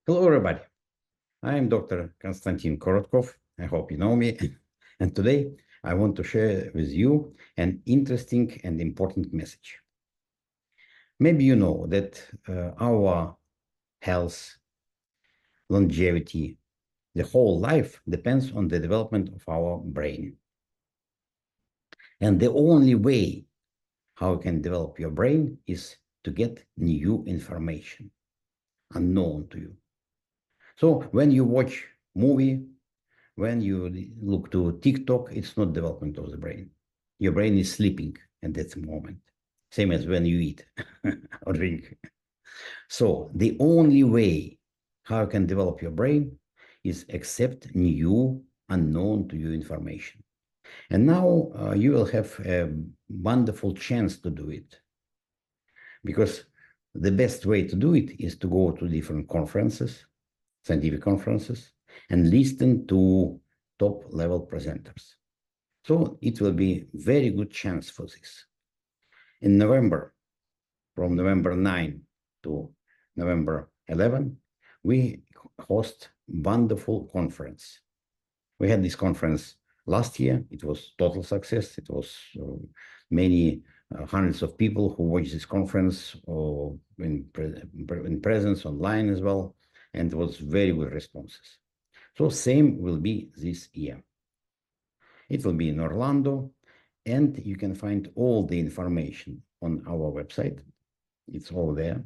Hello, everybody. I'm Dr. Konstantin Korotkov. I hope you know me. And today I want to share with you an interesting and important message. Maybe you know that our health, longevity, the whole life depends on the development of our brain. And the only way how you can develop your brain is to get new information unknown to you. So when you watch movie, when you look to TikTok, it's not development of the brain. Your brain is sleeping at that moment, same as when you eat or drink. So the only way how you can develop your brain is accept new, unknown to you information. And now you will have a wonderful chance to do it, because the best way to do it is to go to different conferences, scientific conferences, and listen to top level presenters. So it will be very good chance for this. In November, from November 9 to November 11, we host wonderful conference. We had this conference last year. It was total success. It was many hundreds of people who watched this conference or in presence online as well. And it was very good responses. So same will be this year. It will be in Orlando, and you can find all the information on our website. It's all there.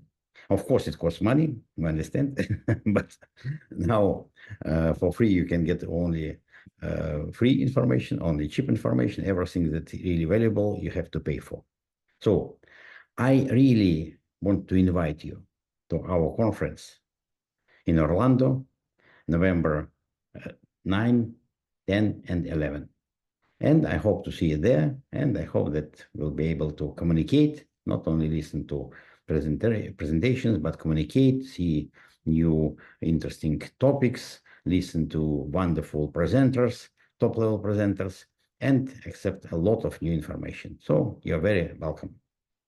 Of course, it costs money, you understand, but now for free, you can get only free information, only cheap information. Everything that's really valuable, you have to pay for. So I really want to invite you to our conference in Orlando, November 9, 10, and 11. And I hope to see you there. And I hope that we'll be able to communicate, not only listen to presentations, but communicate, see new interesting topics, listen to wonderful presenters, top level presenters, and accept a lot of new information. So you're very welcome.